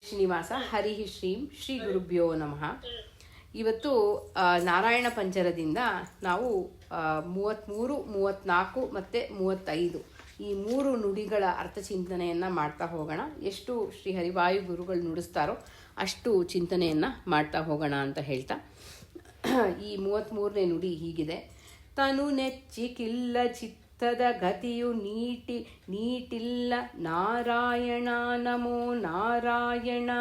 ಶ್ರೀನಿವಾಸ ಹರಿ ಶ್ರೀಂ ಶ್ರೀ ಗುರುಭ್ಯೋ ನಮಃ. ಇವತ್ತು ನಾರಾಯಣ ಪಂಚರದಿಂದ ನಾವು 33, 34 ಮತ್ತು 35 ಈ 3 ನುಡಿಗಳ ಅರ್ಥಚಿಂತನೆಯನ್ನು ಮಾಡ್ತಾ ಹೋಗೋಣ. ಎಷ್ಟು ಶ್ರೀ ಹರಿವಾಯು ಗುರುಗಳು ನುಡಿಸ್ತಾರೋ ಅಷ್ಟು ಚಿಂತನೆಯನ್ನು ಮಾಡ್ತಾ ಹೋಗೋಣ ಅಂತ ಹೇಳ್ತಾ, ಈ 33ನೇ ನುಡಿ ಹೀಗಿದೆ. ತನು ನೆಚ್ಚಿಕಿಲ್ಲ ಚಿತ್ತದ ಗತಿಯು ನೀಟಿಲ್ಲ ನಾರಾಯಣ ನಮೋ ನಾರಾಯಣ.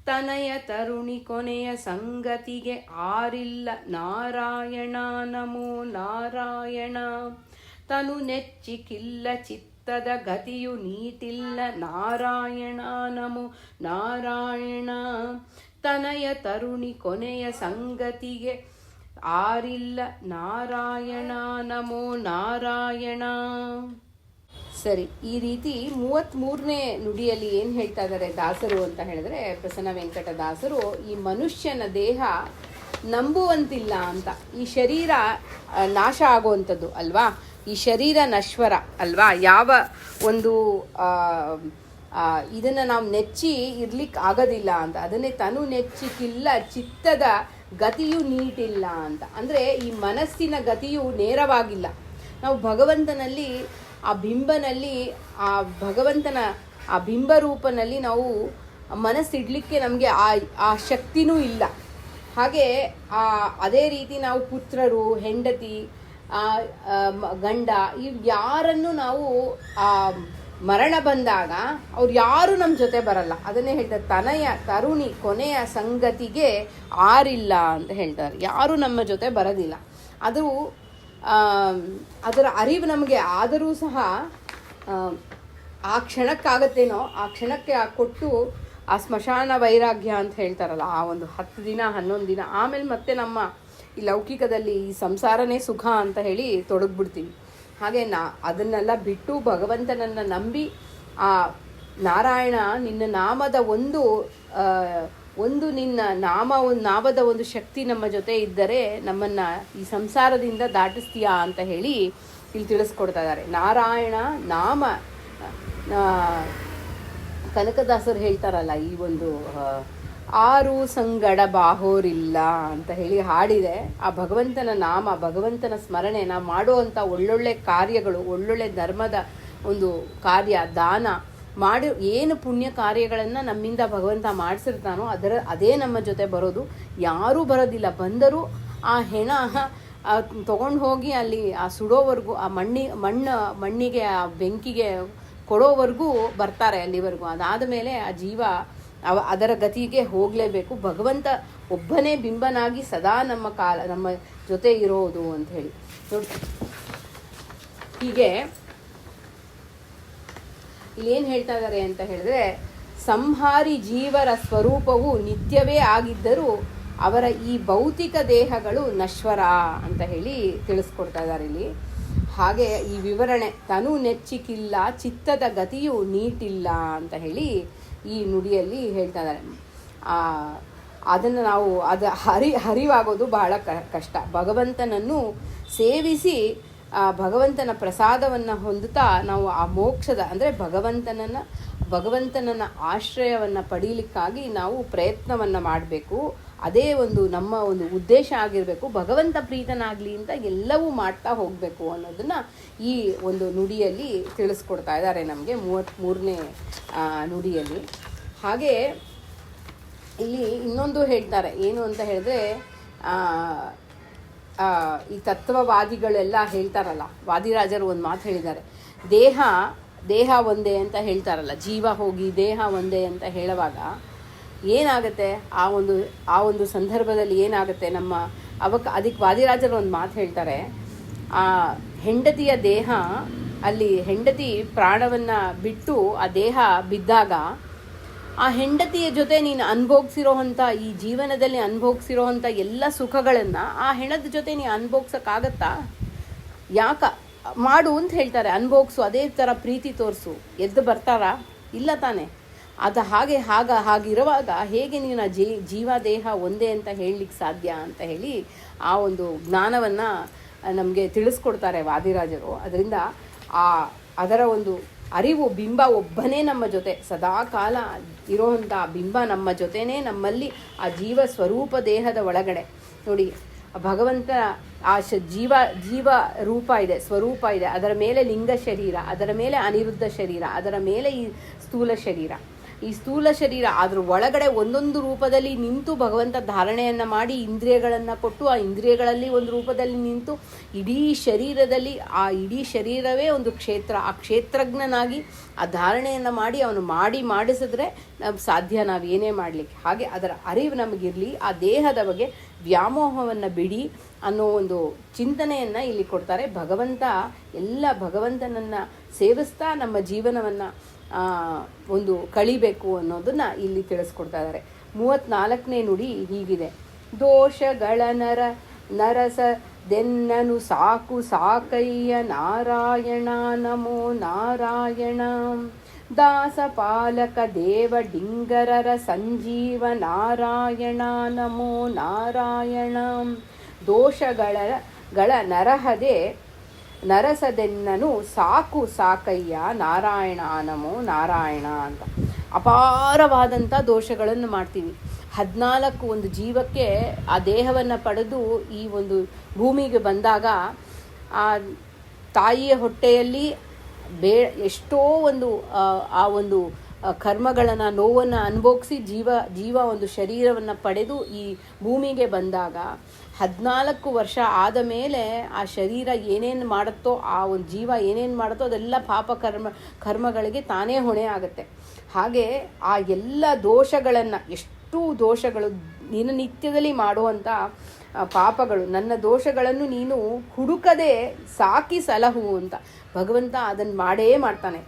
ತನಯ ತರುಣಿ ಕೊನೆಯ ಸಂಗತಿಗೆ ಆರಿಲ್ಲ ನಾರಾಯಣ ನಮೋ ನಾರಾಯಣ. ತನು ನೆಚ್ಚಿಕಿಲ್ಲ ಚಿತ್ತದ ಗತಿಯು ನೀಟಿಲ್ಲ ನಾರಾಯಣ ನಮೋ ನಾರಾಯಣ. ತನಯ ತರುಣಿ ಕೊನೆಯ ಸಂಗತಿಗೆ ಆರಿಲ್ಲ ನಾರಾಯಣ ನಮೋ ನಾರಾಯಣ. ಸರಿ, ಈ ರೀತಿ 33ನೇ ನುಡಿಯಲ್ಲಿ ಏನು ಹೇಳ್ತಾ ಇದ್ದಾರೆ ದಾಸರು ಅಂತ ಹೇಳಿದ್ರೆ, ಪ್ರಸನ್ನ ವೆಂಕಟ ದಾಸರು ಈ ಮನುಷ್ಯನ ದೇಹ ನಂಬುವಂತಿಲ್ಲ ಅಂತ. ಈ ಶರೀರ ನಾಶ ಆಗುವಂಥದ್ದು ಅಲ್ವಾ, ಈ ಶರೀರ ನಶ್ವರ ಅಲ್ವಾ. ಯಾವ ಒಂದು ಇದನ್ನು ನಾವು ನೆಚ್ಚಿ ಇರ್ಲಿಕ್ಕೆ ಆಗೋದಿಲ್ಲ ಅಂತ. ಅದನ್ನೇ ತನು ನೆಚ್ಚಿಕಿಲ್ಲ ಚಿತ್ತದ ಗತಿಯು ನೀಟಿಲ್ಲ ಅಂತ. ಅಂದರೆ ಈ ಮನಸ್ಸಿನ ಗತಿಯು ನೇರವಾಗಿಲ್ಲ. ನಾವು ಭಗವಂತನಲ್ಲಿ ಆ ಬಿಂಬನಲ್ಲಿ, ಆ ಭಗವಂತನ ಆ ಬಿಂಬರೂಪನಲ್ಲಿ ನಾವು ಮನಸ್ಸಿಡ್ಲಿಕ್ಕೆ ನಮಗೆ ಆ ಶಕ್ತಿನೂ ಇಲ್ಲ. ಹಾಗೆ ಅದೇ ರೀತಿ ನಾವು ಪುತ್ರರು, ಹೆಂಡತಿ, ಗಂಡ, ಇವು ಯಾರನ್ನು ನಾವು ಮರಣ ಬಂದಾಗ ಅವ್ರು ಯಾರು ನಮ್ಮ ಜೊತೆ ಬರಲ್ಲ. ಅದನ್ನೇ ಹೇಳ್ತಾರೆ, ತನಯ ತರುಣಿ ಕೊನೆಯ ಸಂಗತಿಗೆ ಆರಿಲ್ಲ ಅಂತ ಹೇಳ್ತಾರೆ. ಯಾರು ನಮ್ಮ ಜೊತೆ ಬರೋದಿಲ್ಲ. ಅದು ಅದರ ಅರಿವು ನಮಗೆ ಆದರೂ ಸಹ ಆ ಕ್ಷಣಕ್ಕಾಗತ್ತೇನೋ, ಆ ಕ್ಷಣಕ್ಕೆ ಕೊಟ್ಟು ಆ ಸ್ಮಶಾನ ವೈರಾಗ್ಯ ಅಂತ ಹೇಳ್ತಾರಲ್ಲ, ಆ ಒಂದು 10 ದಿನ 11 ದಿನ ಆಮೇಲೆ ಮತ್ತೆ ನಮ್ಮ ಈ ಲೌಕಿಕದಲ್ಲಿ ಈ ಸಂಸಾರನೇ ಸುಖ ಅಂತ ಹೇಳಿ ತೊಡಗ್ಬಿಡ್ತೀವಿ. ಹಾಗೆ ಅದನ್ನೆಲ್ಲ ಬಿಟ್ಟು ಭಗವಂತನನ್ನು ನಂಬಿ ಆ ನಾರಾಯಣ ನಿನ್ನ ನಾಮದ ಒಂದು ನಿನ್ನ ನಾಮದ ಒಂದು ಶಕ್ತಿ ನಮ್ಮ ಜೊತೆ ಇದ್ದರೆ ನಮ್ಮನ್ನು ಈ ಸಂಸಾರದಿಂದ ದಾಟಿಸ್ತೀಯಾ ಅಂತ ಹೇಳಿ ಇಲ್ಲಿ ತಿಳಿಸ್ಕೊಡ್ತಾ ಇದ್ದಾರೆ. ನಾರಾಯಣ ನಾಮ, ಕನಕದಾಸರು ಹೇಳ್ತಾರಲ್ಲ, ಈ ಒಂದು 6 ಸಂಗಡ ಬಾಹೋರಿಲ್ಲ ಅಂತ ಹೇಳಿ ಹಾಡಿದೆ. ಆ ಭಗವಂತನ ನಾಮ, ಭಗವಂತನ ಸ್ಮರಣೆ, ನಾವು ಮಾಡುವಂಥ ಒಳ್ಳೊಳ್ಳೆ ಕಾರ್ಯಗಳು, ಒಳ್ಳೊಳ್ಳೆ ಧರ್ಮದ ಒಂದು ಕಾರ್ಯ, ದಾನ ಮಾಡಿ ಏನು ಪುಣ್ಯ ಕಾರ್ಯಗಳನ್ನು ನಮ್ಮಿಂದ ಭಗವಂತ ಮಾಡಿಸಿರ್ತಾನೋ ಅದೇ ನಮ್ಮ ಜೊತೆ ಬರೋದು. ಯಾರೂ ಬರೋದಿಲ್ಲ. ಬಂದರೂ ಆ ಹೆಣ ತೊಗೊಂಡು ಹೋಗಿ ಅಲ್ಲಿ ಆ ಸುಡೋವರೆಗೂ, ಆ ಮಣ್ಣಿಗೆ ಆ ಬೆಂಕಿಗೆ ಕೊಡೋವರೆಗೂ ಬರ್ತಾರೆ ಅಲ್ಲಿವರೆಗೂ. ಅದಾದ ಮೇಲೆ ಆ ಜೀವ ಅದರ ಗತಿಗೆ ಹೋಗಲೇಬೇಕು. ಭಗವಂತ ಒಬ್ಬನೇ ಬಿಂಬನಾಗಿ ಸದಾ ನಮ್ಮ ಜೊತೆ ಇರೋದು ಅಂತ ಹೇಳಿ ನೋಡಿ. ಹೀಗೆ ಇಲ್ಲೇನು ಹೇಳ್ತಾ ಇದ್ದಾರೆ ಅಂತ ಹೇಳಿದ್ರೆ, ಸಂಹಾರಿ ಜೀವರ ಸ್ವರೂಪವು ನಿತ್ಯವೇ ಆಗಿದ್ದರೂ ಅವರ ಈ ಭೌತಿಕ ದೇಹಗಳು ನಶ್ವರ ಅಂತ ಹೇಳಿ ತಿಳಿಸ್ಕೊಡ್ತಾ ಇದ್ದಾರೆ ಇಲ್ಲಿ. ಹಾಗೆ ಈ ವಿವರಣೆ, ತನು ನೆಚ್ಚಿಕಿಲ್ಲ ಚಿತ್ತದ ಗತಿಯು ನೀಟಿಲ್ಲ ಅಂತ ಹೇಳಿ ಈ ನುಡಿಯಲ್ಲಿ ಹೇಳ್ತಾ ಇದ್ದಾರೆ. ಅದನ್ನು ನಾವು ಹರಿವಾಗೋದು ಬಹಳ ಕಷ್ಟ. ಭಗವಂತನನ್ನು ಸೇವಿಸಿ ಭಗವಂತನ ಪ್ರಸಾದವನ್ನು ಹೊಂದುತ್ತಾ ನಾವು ಆ ಮೋಕ್ಷದ, ಅಂದರೆ ಭಗವಂತನನ್ನ ಆಶ್ರಯವನ್ನು ಪಡೀಲಿಕ್ಕಾಗಿ ನಾವು ಪ್ರಯತ್ನವನ್ನು ಮಾಡಬೇಕು. ಅದೇ ಒಂದು ನಮ್ಮ ಒಂದು ಉದ್ದೇಶ ಆಗಿರಬೇಕು. ಭಗವಂತ ಪ್ರೀತನಾಗಲಿ ಅಂತ ಎಲ್ಲವೂ ಮಾಡ್ತಾ ಹೋಗಬೇಕು ಅನ್ನೋದನ್ನು ಈ ಒಂದು ನುಡಿಯಲ್ಲಿ ತಿಳಿಸ್ಕೊಡ್ತಾ ಇದ್ದಾರೆ ನಮಗೆ, 33ನೇ ನುಡಿಯಲ್ಲಿ. ಹಾಗೆ ಇಲ್ಲಿ ಇನ್ನೊಂದು ಹೇಳ್ತಾರೆ, ಏನು ಅಂತ ಹೇಳಿದ್ರೆ, ಈ ತತ್ವವಾದಿಗಳೆಲ್ಲ ಹೇಳ್ತಾರಲ್ಲ, ವಾದಿರಾಜರು ಒಂದು ಮಾತು ಹೇಳಿದ್ದಾರೆ, ದೇಹ ಒಂದೇ ಅಂತ ಹೇಳ್ತಾರಲ್ಲ, ಜೀವ ಹೋಗಿ ದೇಹ ಒಂದೇ ಅಂತ ಹೇಳುವಾಗ ಏನಾಗುತ್ತೆ, ಆ ಒಂದು ಸಂದರ್ಭದಲ್ಲಿ ಏನಾಗುತ್ತೆ ಅದಕ್ಕೆ ವಾದಿರಾಜರು ಒಂದು ಮಾತು ಹೇಳ್ತಾರೆ, ಆ ಹೆಂಡತಿಯ ದೇಹ, ಅಲ್ಲಿ ಹೆಂಡತಿ ಪ್ರಾಣವನ್ನು ಬಿಟ್ಟು ಆ ದೇಹ ಬಿದ್ದಾಗ ಆ ಹೆಂಡತಿಯ ಜೊತೆ ನೀನು ಅನುಭೋಗಿಸಿರೋವಂಥ, ಈ ಜೀವನದಲ್ಲಿ ಅನುಭೋಗಿಸಿರೋವಂಥ ಎಲ್ಲ ಸುಖಗಳನ್ನು ಆ ಹೆಣದ ಜೊತೆ ನೀನು ಅನುಭೋಗ್ಸೋಕ್ಕಾಗತ್ತಾ? ಮಾಡು ಅಂತ ಹೇಳ್ತಾರೆ, ಅನುಭೋಗಿಸು, ಅದೇ ಥರ ಪ್ರೀತಿ ತೋರಿಸು. ಎದ್ದು ಬರ್ತಾರಾ? ಇಲ್ಲ ತಾನೆ. ಅದು ಹಾಗಿರುವಾಗ ಹೇಗೆ ನೀನು ಜೀವ ದೇಹ ಒಂದೇ ಅಂತ ಹೇಳಲಿಕ್ಕೆ ಸಾಧ್ಯ ಅಂತ ಹೇಳಿ ಆ ಒಂದು ಜ್ಞಾನವನ್ನು ನಮಗೆ ತಿಳಿಸ್ಕೊಡ್ತಾರೆ ವಾದಿರಾಜರು. ಅದರಿಂದ ಅದರ ಒಂದು ಅರಿವು ಬಿಂಬ ಒಬ್ಬನೇ ನಮ್ಮ ಜೊತೆ ಸದಾ ಕಾಲ ಇರೋವಂಥ ಬಿಂಬ ನಮ್ಮ ಜೊತೆನೇ, ನಮ್ಮಲ್ಲಿ ಆ ಜೀವ ಸ್ವರೂಪ ದೇಹದ ಒಳಗಡೆ ನೋಡಿ ಭಗವಂತ ಆ ಜೀವ ರೂಪ ಇದೆ, ಸ್ವರೂಪ ಇದೆ, ಅದರ ಮೇಲೆ ಲಿಂಗ ಶರೀರ, ಅದರ ಮೇಲೆ ಅನಿರುದ್ಧ ಶರೀರ, ಅದರ ಮೇಲೆ ಈ ಸ್ಥೂಲ ಶರೀರ. ಈ ಸ್ಥೂಲ ಶರೀರ ಅದ್ರ ಒಳಗಡೆ ಒಂದೊಂದು ರೂಪದಲ್ಲಿ ನಿಂತು ಭಗವಂತ ಧಾರಣೆಯನ್ನು ಮಾಡಿ ಇಂದ್ರಿಯಗಳನ್ನು ಕೊಟ್ಟು, ಆ ಇಂದ್ರಿಯಗಳಲ್ಲಿ ಒಂದು ರೂಪದಲ್ಲಿ ನಿಂತು ಇಡೀ ಶರೀರದಲ್ಲಿ ಆ ಇಡೀ ಶರೀರವೇ ಒಂದು ಕ್ಷೇತ್ರ, ಆ ಕ್ಷೇತ್ರಜ್ಞನಾಗಿ ಆ ಧಾರಣೆಯನ್ನು ಮಾಡಿ ಅವನು ಮಾಡಿಸಿದ್ರೆ ನಮ್ಗೆ ಸಾಧ್ಯ ನಾವು ಏನೇ ಮಾಡಲಿಕ್ಕೆ. ಹಾಗೆ ಅದರ ಅರಿವು ನಮಗಿರಲಿ, ಆ ದೇಹದ ಬಗ್ಗೆ ವ್ಯಾಮೋಹವನ್ನು ಬಿಡಿ ಅನ್ನೋ ಒಂದು ಚಿಂತನೆಯನ್ನು ಇಲ್ಲಿ ಕೊಡ್ತಾರೆ. ಭಗವಂತನನ್ನು ಸೇವಿಸ್ತಾ ನಮ್ಮ ಜೀವನವನ್ನು ಒಂದು ಕಳಿಬೇಕು ಅನ್ನೋದನ್ನ ಇಲ್ಲಿ ತಿಳಿಸ್ಕೊಡ್ತಾ ಇದ್ದಾರೆ. 34ನೇ ನುಡಿ ಹೀಗಿದೆ: ದೋಷಗಳ ನರಸದೆನ್ನನು ಸಾಕು ಸಾಕಯ್ಯ ನಾರಾಯಣ ನಮೋ ನಾರಾಯಣ. ದಾಸಪಾಲಕ ದೇವ ಡಿಂಗರರ ಸಂಜೀವ ನಾರಾಯಣ ನಮೋ ನಾರಾಯಣ. ದೋಷಗಳ ನರಸದೆನ್ನನು ಸಾಕು ಸಾಕಯ್ಯ ನಾರಾಯಣ ನಮೋ ನಾರಾಯಣ ಅಂತ. ಅಪಾರವಾದಂಥ ದೋಷಗಳನ್ನು ಮಾಡ್ತೀವಿ. 14 ಒಂದು ಜೀವಕ್ಕೆ ಆ ದೇಹವನ್ನು ಪಡೆದು ಈ ಒಂದು ಭೂಮಿಗೆ ಬಂದಾಗ ಆ ತಾಯಿಯ ಹೊಟ್ಟೆಯಲ್ಲಿ ಎಷ್ಟೋ ಒಂದು ಆ ಒಂದು ಕರ್ಮಗಳನ್ನು ನೋವನ್ನು ಅನುಭವಿಸಿ ಜೀವ ಒಂದು ಶರೀರವನ್ನು ಪಡೆದು ಈ ಭೂಮಿಗೆ ಬಂದಾಗ 14 ವರ್ಷ ಆದ ಮೇಲೆ ಆ ಶರೀರ ಏನೇನು ಮಾಡುತ್ತೋ, ಆ ಒಂದು ಜೀವ ಏನೇನು ಮಾಡುತ್ತೋ ಅದೆಲ್ಲ ಕರ್ಮಗಳಿಗೆ ತಾನೇ ಹೊಣೆ ಆಗುತ್ತೆ. ಹಾಗೆ ಆ ಎಲ್ಲ ದೋಷಗಳನ್ನು, ಎಷ್ಟು ದೋಷಗಳು ದಿನನಿತ್ಯದಲ್ಲಿ ಮಾಡುವಂಥ ಪಾಪಗಳು, ನನ್ನ ದೋಷಗಳನ್ನು ನೀನು ಹುಡುಕದೆ ಸಾಕಿ ಸಲಹು ಅಂತ ಭಗವಂತ ಅದನ್ನು ಮಾಡೇ ಮಾಡ್ತಾನೆ.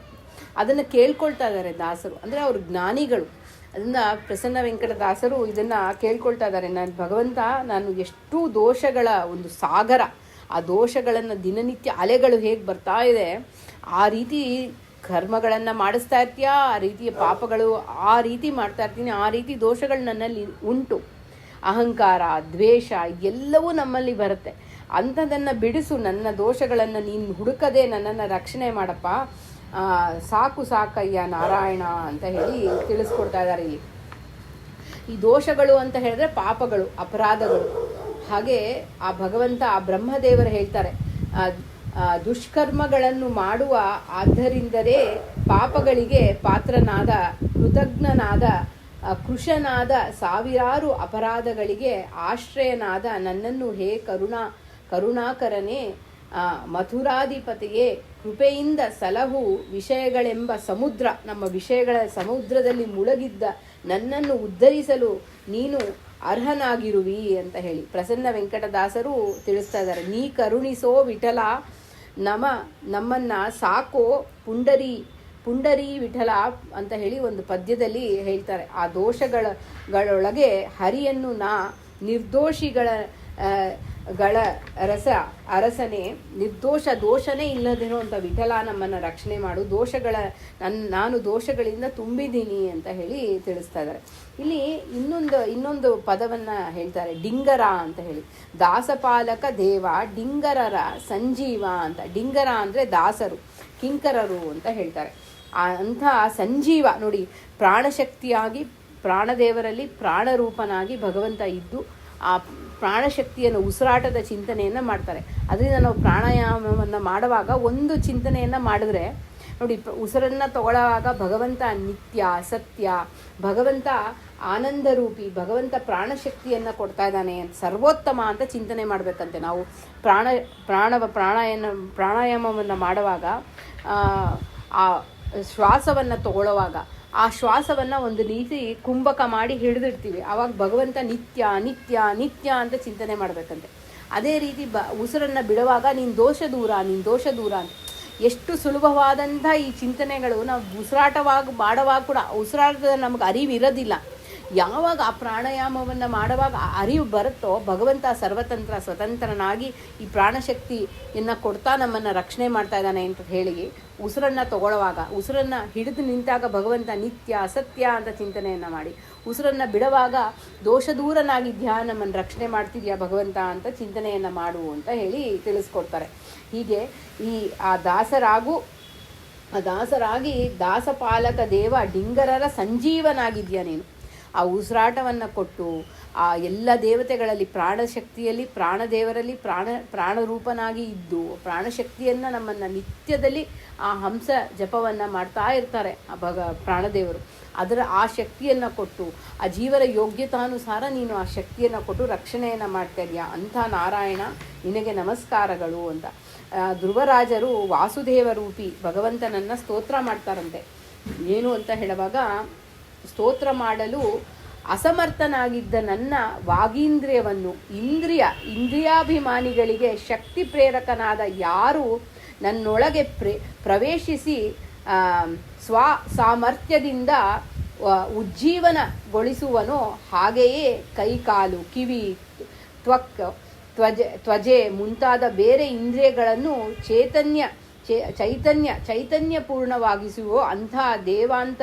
ಅದನ್ನು ಕೇಳ್ಕೊಳ್ತಾ ಇದ್ದಾರೆ ದಾಸರು, ಅಂದರೆ ಅವರು ಜ್ಞಾನಿಗಳು. ಅದನ್ನು ಪ್ರಸನ್ನ ವೆಂಕಟದಾಸರು ಇದನ್ನು ಕೇಳ್ಕೊಳ್ತಾ ಇದ್ದಾರೆ. ನಾನು ಎಷ್ಟು ದೋಷಗಳ ಒಂದು ಸಾಗರ, ಆ ದೋಷಗಳನ್ನು ದಿನನಿತ್ಯ ಅಲೆಗಳು ಹೇಗೆ ಬರ್ತಾ ಇದೆ, ಆ ರೀತಿ ಕರ್ಮಗಳನ್ನು ಮಾಡಿಸ್ತಾ ಇರ್ತೀಯ, ಆ ರೀತಿಯ ಪಾಪಗಳು ಆ ರೀತಿ ಮಾಡ್ತಾ ಇರ್ತೀನಿ, ಆ ರೀತಿ ದೋಷಗಳು ನನ್ನಲ್ಲಿ ಉಂಟು. ಅಹಂಕಾರ, ದ್ವೇಷ ಎಲ್ಲವೂ ನಮ್ಮಲ್ಲಿ ಬರುತ್ತೆ. ಅಂಥದನ್ನು ಬಿಡಿಸು, ನನ್ನ ದೋಷಗಳನ್ನು ನೀನು ಹುಡುಕದೆ ನನ್ನನ್ನು ರಕ್ಷಣೆ ಮಾಡಪ್ಪ, ಸಾಕು ಸಾಕಯ್ಯ ನಾರಾಯಣ ಅಂತ ಹೇಳಿ ತಿಳಿಸ್ಕೊಡ್ತಾ ಇದ್ದಾರೆ ಇಲ್ಲಿ. ಈ ದೋಷಗಳು ಅಂತ ಹೇಳಿದ್ರೆ ಪಾಪಗಳು, ಅಪರಾಧಗಳು. ಹಾಗೆ ಆ ಭಗವಂತ, ಆ ಬ್ರಹ್ಮದೇವರು ಹೇಳ್ತಾರೆ, ದುಷ್ಕರ್ಮಗಳನ್ನು ಮಾಡುವ ಆದ್ದರಿಂದಲೇ ಪಾಪಗಳಿಗೆ ಪಾತ್ರನಾದ ಕೃತಜ್ಞನಾದ ಕೃಶನಾದ ಸಾವಿರಾರು ಅಪರಾಧಗಳಿಗೆ ಆಶ್ರಯನಾದ ನನ್ನನ್ನು ಹೇ ಕರುಣಾಕರನೇ ಮಥುರಾಧಿಪತಿಯೇ ಕೃಪೆಯಿಂದ ಸಲಹು ವಿಷಯಗಳೆಂಬ ಸಮುದ್ರ, ನಮ್ಮ ವಿಷಯಗಳ ಸಮುದ್ರದಲ್ಲಿ ಮುಳುಗಿದ್ದ ನನ್ನನ್ನು ಉದ್ಧರಿಸಲು ನೀನು ಅರ್ಹನಾಗಿರುವಿ ಅಂತ ಹೇಳಿ ಪ್ರಸನ್ನ ವೆಂಕಟದಾಸರು ತಿಳಿಸ್ತಾ ಇದ್ದಾರೆ. ನೀ ಕರುಣಿಸೋ ವಿಠಲ, ನಮ್ಮನ್ನು ಸಾಕೋ ಪುಂಡರಿ ವಿಠಲ ಅಂತ ಹೇಳಿ ಒಂದು ಪದ್ಯದಲ್ಲಿ ಹೇಳ್ತಾರೆ. ಆ ದೋಷಗಳೊಳಗೆ ಹರಿಯನ್ನು ನಿರ್ದೋಷಿಗಳ ಅರಸನೇ, ದೋಷನೇ ಇಲ್ಲದಿರುವಂಥ ವಿಠಲ ನಮ್ಮನ್ನು ರಕ್ಷಣೆ ಮಾಡು, ನಾನು ದೋಷಗಳಿಂದ ತುಂಬಿದ್ದೀನಿ ಅಂತ ಹೇಳಿ ತಿಳಿಸ್ತಾ ಇದ್ದಾರೆ. ಇಲ್ಲಿ ಇನ್ನೊಂದು ಪದವನ್ನು ಹೇಳ್ತಾರೆ, ಡಿಂಗರ ಅಂತ ಹೇಳಿ. ದಾಸಪಾಲಕ ದೇವ ಡಿಂಗರರ ಸಂಜೀವ ಅಂತ. ಡಿಂಗರ ಅಂದರೆ ದಾಸರು, ಕಿಂಕರರು ಅಂತ ಹೇಳ್ತಾರೆ. ಅಂಥ ಸಂಜೀವ ನೋಡಿ, ಪ್ರಾಣಶಕ್ತಿಯಾಗಿ ಪ್ರಾಣದೇವರಲ್ಲಿ ಪ್ರಾಣರೂಪನಾಗಿ ಭಗವಂತ ಇದ್ದು ಆ ಪ್ರಾಣಶಕ್ತಿಯನ್ನು, ಉಸಿರಾಟದ ಚಿಂತನೆಯನ್ನು ಮಾಡ್ತಾರೆ. ಅದರಿಂದ ನಾವು ಪ್ರಾಣಾಯಾಮವನ್ನು ಮಾಡುವಾಗ ಒಂದು ಚಿಂತನೆಯನ್ನು ಮಾಡಿದ್ರೆ ನೋಡಿ, ಉಸಿರನ್ನು ತಗೊಳ್ಳುವಾಗ ಭಗವಂತ ನಿತ್ಯ ಸತ್ಯ, ಭಗವಂತ ಆನಂದರೂಪಿ, ಭಗವಂತ ಪ್ರಾಣಶಕ್ತಿಯನ್ನು ಕೊಡ್ತಾ ಇದ್ದಾನೆ ಅಂತ, ಸರ್ವೋತ್ತಮ ಅಂತ ಚಿಂತನೆ ಮಾಡಬೇಕಂತೆ. ನಾವು ಪ್ರಾಣಾಯಾಮವನ್ನು ಮಾಡುವಾಗ ಆ ಶ್ವಾಸವನ್ನು ತಗೊಳ್ಳುವಾಗ ಆ ಶ್ವಾಸವನ್ನು ಒಂದು ರೀತಿ ಕುಂಭಕ ಮಾಡಿ ಹಿಡಿದಿಡ್ತೀವಿ. ಆವಾಗ ಭಗವಂತ ನಿತ್ಯ ನಿತ್ಯ ನಿತ್ಯ ಅಂತ ಚಿಂತನೆ ಮಾಡಬೇಕಂತೆ. ಅದೇ ರೀತಿ ಉಸಿರನ್ನು ಬಿಡುವಾಗ ನೀನು ದೋಷ ದೂರ ಅಂತ ಎಷ್ಟು ಸುಲಭವಾದಂಥ ಈ ಚಿಂತನೆಗಳು ನಾವು ಮಾಡುವಾಗ ಕೂಡ ಉಸಿರಾಟದ ನಮಗೆ ಅರಿವು ಇರೋದಿಲ್ಲ. ಯಾವಾಗ ಆ ಪ್ರಾಣಾಯಾಮವನ್ನು ಮಾಡುವಾಗ ಅರಿವು ಬರುತ್ತೋ ಭಗವಂತ ಸ್ವತಂತ್ರನಾಗಿ ಈ ಪ್ರಾಣಶಕ್ತಿಯನ್ನು ಕೊಡ್ತಾ ನಮ್ಮನ್ನು ರಕ್ಷಣೆ ಮಾಡ್ತಾ ಇದ್ದಾನೆ ಅಂತ ಹೇಳಿ ಉಸಿರನ್ನು ತಗೊಳ್ಳುವಾಗ, ಉಸಿರನ್ನು ಹಿಡಿದು ನಿಂತಾಗ ಭಗವಂತ ನಿತ್ಯ ಸತ್ಯ ಅಂತ ಚಿಂತನೆಯನ್ನು ಮಾಡಿ, ಉಸಿರನ್ನು ಬಿಡುವಾಗ ದೋಷ ದೂರನಾಗಿದ್ಯಾ, ನಮ್ಮನ್ನು ರಕ್ಷಣೆ ಮಾಡ್ತಿದ್ಯಾ ಭಗವಂತ ಅಂತ ಚಿಂತನೆಯನ್ನು ಮಾಡು ಅಂತ ಹೇಳಿ ತಿಳಿಸ್ಕೊಡ್ತಾರೆ. ಹೀಗೆ ಆ ದಾಸರಾಗು ಆ ದಾಸರಾಗಿ ದಾಸಪಾಲಕ ದೇವ ಡಿಂಗರರ ಸಂಜೀವನಾಗಿದ್ಯಾ ನೀನು. ಆ ಉಸಿರಾಟವನ್ನು ಕೊಟ್ಟು ಆ ಎಲ್ಲ ದೇವತೆಗಳಲ್ಲಿ ಪ್ರಾಣಶಕ್ತಿಯಲ್ಲಿ ಪ್ರಾಣದೇವರಲ್ಲಿ ಪ್ರಾಣರೂಪನಾಗಿ ಇದ್ದು ಪ್ರಾಣಶಕ್ತಿಯನ್ನು ನಮ್ಮನ್ನು ನಿತ್ಯದಲ್ಲಿ ಆ ಹಂಸ ಜಪವನ್ನು ಮಾಡ್ತಾ ಇರ್ತಾರೆ ಆ ಪ್ರಾಣದೇವರು. ಅದರ ಆ ಶಕ್ತಿಯನ್ನು ಕೊಟ್ಟು ಆ ಜೀವನ ಯೋಗ್ಯತಾನುಸಾರ ನೀನು ಆ ಶಕ್ತಿಯನ್ನು ಕೊಟ್ಟು ರಕ್ಷಣೆಯನ್ನು ಮಾಡ್ತಾ ಇದೆಯಾ. ಅಂಥ ನಾರಾಯಣ ನಿನಗೆ ನಮಸ್ಕಾರಗಳು ಅಂತ ಧ್ರುವರಾಜರು ವಾಸುದೇವ ರೂಪಿ ಭಗವಂತನನ್ನು ಸ್ತೋತ್ರ ಮಾಡ್ತಾರಂತೆ. ಏನು ಅಂತ ಹೇಳುವಾಗ, ಸ್ತೋತ್ರ ಮಾಡಲು ಅಸಮರ್ಥನಾಗಿದ್ದ ನನ್ನ ವಾಗೀಂದ್ರಿಯವನ್ನು ಇಂದ್ರಿಯಾಭಿಮಾನಿಗಳಿಗೆ ಶಕ್ತಿ ಪ್ರೇರಕನಾದ ಯಾರು ನನ್ನೊಳಗೆ ಪ್ರವೇಶಿಸಿ ಸಾಮರ್ಥ್ಯದಿಂದ ಉಜ್ಜೀವನಗೊಳಿಸುವನೋ ಹಾಗೆಯೇ ಕೈಕಾಲು ಕಿವಿ ತ್ವಕ್ ತ್ವಜೆ ಮುಂತಾದ ಬೇರೆ ಇಂದ್ರಿಯಗಳನ್ನು ಚೈತನ್ಯಪೂರ್ಣವಾಗಿಸುವೋ ಅಂಥ ದೇವಾಂತ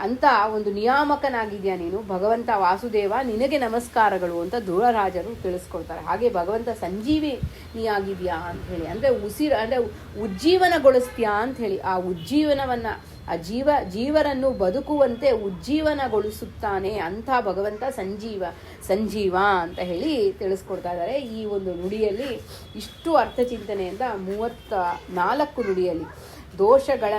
ಅಂತ ಒಂದು ನಿಯಾಮಕನಾಗಿದೆಯಾ ನೀನು ಭಗವಂತ ವಾಸುದೇವ, ನಿನಗೆ ನಮಸ್ಕಾರಗಳು ಅಂತ ಧ್ರುವರಾಜರು ತಿಳಿಸ್ಕೊಳ್ತಾರೆ. ಹಾಗೆ ಭಗವಂತ ಸಂಜೀವಿನಿಯಾಗಿದೆಯಾ ಅಂತ ಹೇಳಿ, ಅಂದರೆ ಉಜ್ಜೀವನಗೊಳಿಸ್ತೀಯಾ ಅಂತ ಹೇಳಿ, ಆ ಉಜ್ಜೀವನವನ್ನು ಆ ಜೀವರನ್ನು ಬದುಕುವಂತೆ ಉಜ್ಜೀವನಗೊಳಿಸುತ್ತಾನೆ ಅಂಥ ಭಗವಂತ ಸಂಜೀವ ಅಂತ ಹೇಳಿ ತಿಳಿಸ್ಕೊಡ್ತಾ ಇದ್ದಾರೆ. ಈ ಒಂದು ನುಡಿಯಲ್ಲಿ ಇಷ್ಟು ಅರ್ಥಚಿಂತನೆಯಿಂದ 34 ನುಡಿಯಲ್ಲಿ ದೋಷಗಳ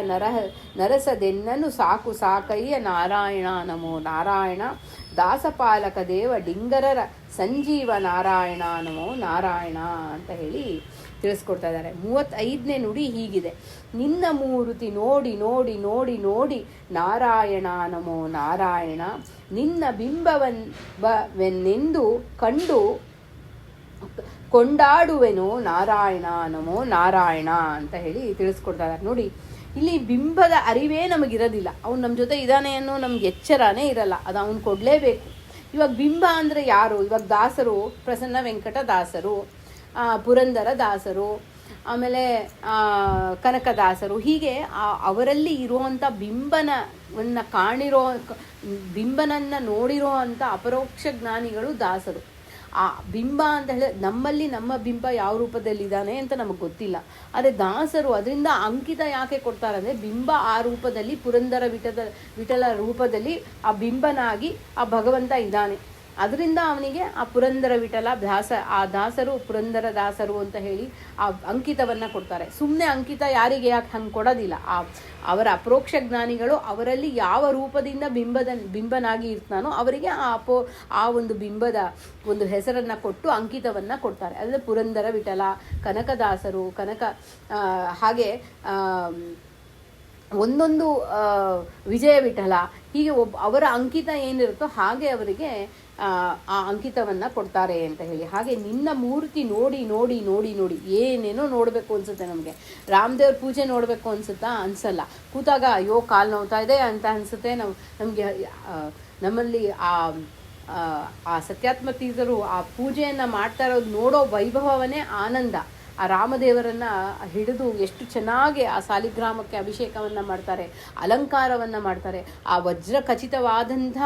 ನರಸದೆನ್ನನು ಸಾಕು ಸಾಕಯ್ಯ ನಾರಾಯಣ ನಮೋ ನಾರಾಯಣ ದಾಸಪಾಲಕ ದೇವ ಡಿಂಗರರ ಸಂಜೀವ ನಾರಾಯಣ ನಮೋ ನಾರಾಯಣ ಅಂತ ಹೇಳಿ ತಿಳಿಸ್ಕೊಡ್ತಾ ಇದ್ದಾರೆ. 35ನೇ ನುಡಿ ಹೀಗಿದೆ: ನಿನ್ನ ಮೂರ್ತಿ ನೋಡಿ ನೋಡಿ ನೋಡಿ ನೋಡಿ ನಾರಾಯಣ ನಮೋ ನಾರಾಯಣ ನಿನ್ನ ಬಿಂಬವೆನ್ನೆಂದು ಕಂಡು ಕೊಂಡಾಡುವೆನು ನಾರಾಯಣ ನಮೋ ನಾರಾಯಣ ಅಂತ ಹೇಳಿ ತಿಳಿಸ್ಕೊಡ್ತಾ ಇದ್ದಾರೆ. ನೋಡಿ, ಇಲ್ಲಿ ಬಿಂಬದ ಅರಿವೇ ನಮಗಿರೋದಿಲ್ಲ. ಅವ್ನು ನಮ್ಮ ಜೊತೆ ಇದ್ದಾನೆ ಅನ್ನೋ ನಮ್ಗೆ ಎಚ್ಚರನೇ ಇರಲ್ಲ. ಅದು ಅವ್ನು ಕೊಡಲೇಬೇಕು. ಇವಾಗ ಬಿಂಬ ಅಂದರೆ ಯಾರು? ಇವಾಗ ದಾಸರು ಪ್ರಸನ್ನ ವೆಂಕಟ ದಾಸರು, ಪುರಂದರ ದಾಸರು, ಆಮೇಲೆ ಕನಕದಾಸರು, ಹೀಗೆ ಅವರಲ್ಲಿ ಇರುವಂಥ ಬಿಂಬನವನ್ನು ಬಿಂಬನನ್ನು ನೋಡಿರೋ ಅಂಥ ಅಪರೋಕ್ಷ ಜ್ಞಾನಿಗಳು ದಾಸರು. ಆ ಬಿಂಬ ಅಂತ ಹೇಳಿದ್ರೆ ನಮ್ಮಲ್ಲಿ ನಮ್ಮ ಬಿಂಬ ಯಾವ ರೂಪದಲ್ಲಿದ್ದಾನೆ ಅಂತ ನಮಗೆ ಗೊತ್ತಿಲ್ಲ. ಆದರೆ ದಾಸರು ಅದರಿಂದ ಅಂಕಿತ ಯಾಕೆ ಕೊಡ್ತಾರೆ ಅಂದರೆ, ಬಿಂಬ ಆ ರೂಪದಲ್ಲಿ ಪುರಂದರ ವಿಠಲ ರೂಪದಲ್ಲಿ ಆ ಬಿಂಬನಾಗಿ ಆ ಭಗವಂತ ಇದ್ದಾನೆ. ಅದರಿಂದ ಅವನಿಗೆ ಆ ಪುರಂದರ ವಿಠಲ ದಾಸರು ಪುರಂದರ ದಾಸರು ಅಂತ ಹೇಳಿ ಆ ಅಂಕಿತವನ್ನು ಕೊಡ್ತಾರೆ. ಸುಮ್ಮನೆ ಅಂಕಿತ ಯಾರಿಗೆ ಯಾಕೆ ಹಂಗೆ ಕೊಡೋದಿಲ್ಲ. ಅವರ ಅಪರೋಕ್ಷ ಜ್ಞಾನಿಗಳು ಅವರಲ್ಲಿ ಯಾವ ರೂಪದಿಂದ ಬಿಂಬನಾಗಿ ಇರ್ತಾನೋ ಅವರಿಗೆ ಆ ಒಂದು ಬಿಂಬದ ಒಂದು ಹೆಸರನ್ನು ಕೊಟ್ಟು ಅಂಕಿತವನ್ನು ಕೊಡ್ತಾರೆ. ಅಂದರೆ ಪುರಂದರ ವಿಠಲ, ಕನಕದಾಸರು, ಹಾಗೆ ಒಂದೊಂದು ವಿಜಯ ವಿಠಲ, ಹೀಗೆ ಅವರ ಅಂಕಿತ ಏನಿರುತ್ತೋ ಹಾಗೆ ಅವರಿಗೆ ಆ ಅಂಕಿತವನ್ನು ಕೊಡ್ತಾರೆ ಅಂತ ಹೇಳಿ. ಹಾಗೆ ನಿನ್ನ ಮೂರ್ತಿ ನೋಡಿ ನೋಡಿ ನೋಡಿ ನೋಡಿ ಏನೇನೋ ನೋಡಬೇಕು ಅನಿಸುತ್ತೆ ನಮಗೆ. ರಾಮದೇವ್ರ ಪೂಜೆ ನೋಡಬೇಕು ಅನಿಸುತ್ತಾ? ಅನಿಸಲ್ಲ. ಕೂತಾಗ ಅಯ್ಯೋ ಕಾಲು ನೋವ್ತಾ ಇದೆ ಅಂತ ಅನಿಸುತ್ತೆ. ನಮ್ಮಲ್ಲಿ ಆ ಸತ್ಯಾತ್ಮ ತೀರ್ಥರು ಆ ಪೂಜೆಯನ್ನು ಮಾಡ್ತಾ ಇರೋದು ನೋಡೋ ವೈಭವವೇ ಆನಂದ. ಆ ರಾಮದೇವರನ್ನು ಹಿಡಿದು ಎಷ್ಟು ಚೆನ್ನಾಗಿ ಆ ಸಾಲಿಗ್ರಾಮಕ್ಕೆ ಅಭಿಷೇಕವನ್ನು ಮಾಡ್ತಾರೆ, ಅಲಂಕಾರವನ್ನು ಮಾಡ್ತಾರೆ. ಆ ವಜ್ರ ಖಚಿತವಾದಂಥ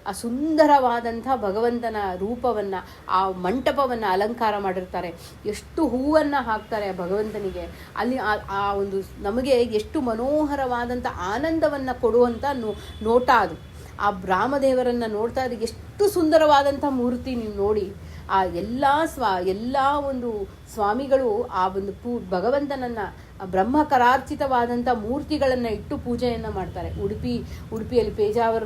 ಆ ಸುಂದರವಾದಂಥ ಭಗವಂತನ ರೂಪವನ್ನು, ಆ ಮಂಟಪವನ್ನು ಅಲಂಕಾರ ಮಾಡಿರ್ತಾರೆ. ಎಷ್ಟು ಹೂವನ್ನು ಹಾಕ್ತಾರೆ ಆ ಭಗವಂತನಿಗೆ. ಅಲ್ಲಿ ಆ ಒಂದು ನಮಗೆ ಎಷ್ಟು ಮನೋಹರವಾದಂಥ ಆನಂದವನ್ನು ಕೊಡುವಂಥ ನೋಟ ಅದು. ಆ ರಾಮದೇವರನ್ನು ನೋಡ್ತಾ ಇದ್ರೆ ಎಷ್ಟು ಸುಂದರವಾದಂಥ ಮೂರ್ತಿ ನೀವು ನೋಡಿ. ಆ ಎಲ್ಲ ಒಂದು ಸ್ವಾಮಿಗಳು ಆ ಒಂದು ಭಗವಂತನನ್ನು ಬ್ರಹ್ಮಕರಾರ್ಚಿತವಾದಂಥ ಮೂರ್ತಿಗಳನ್ನು ಇಟ್ಟು ಪೂಜೆಯನ್ನು ಮಾಡ್ತಾರೆ. ಉಡುಪಿಯಲ್ಲಿ ಪೇಜಾವರ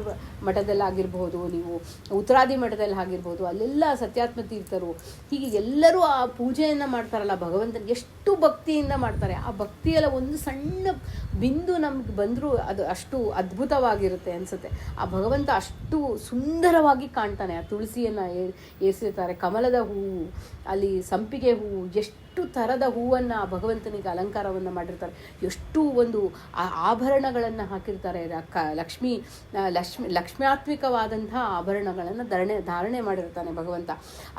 ಮಠದಲ್ಲಾಗಿರ್ಬೋದು, ನೀವು ಉತ್ತರಾದಿ ಮಠದಲ್ಲಿ ಆಗಿರ್ಬೋದು, ಅಲ್ಲೆಲ್ಲ ಸತ್ಯಾತ್ಮ ತೀರ್ಥರು, ಹೀಗೆ ಎಲ್ಲರೂ ಆ ಪೂಜೆಯನ್ನು ಮಾಡ್ತಾರಲ್ಲ ಭಗವಂತನಿಗೆ, ಎಷ್ಟು ಭಕ್ತಿಯಿಂದ ಮಾಡ್ತಾರೆ. ಆ ಭಕ್ತಿಯೆಲ್ಲ ಒಂದು ಸಣ್ಣ ಬಿಂದು ನಮ್ಗೆ ಬಂದರೂ ಅದು ಅಷ್ಟು ಅದ್ಭುತವಾಗಿರುತ್ತೆ ಅನಿಸುತ್ತೆ. ಆ ಭಗವಂತ ಅಷ್ಟು ಸುಂದರವಾಗಿ ಕಾಣ್ತಾನೆ. ಆ ತುಳಸಿಯನ್ನು ಏರಿಸಿರ್ತಾರೆ, ಕಮಲದ ಹೂವು, ಅಲ್ಲಿ ಸಂಪಿಗೆ ಹೂವು, ಎಷ್ಟು ಥರದ ಹೂವನ್ನು ಆ ಭಗವಂತನಿಗೆ ಅಲಂಕಾರವನ್ನು ಮಾಡಿರ್ತಾರೆ. ಎಷ್ಟು ಒಂದು ಆಭರಣಗಳನ್ನು ಹಾಕಿರ್ತಾರೆ. ಲಕ್ಷ್ಮ್ಯಾತ್ಮಿಕವಾದಂಥ ಆಭರಣಗಳನ್ನು ಧಾರಣೆ ಮಾಡಿರ್ತಾನೆ ಭಗವಂತ.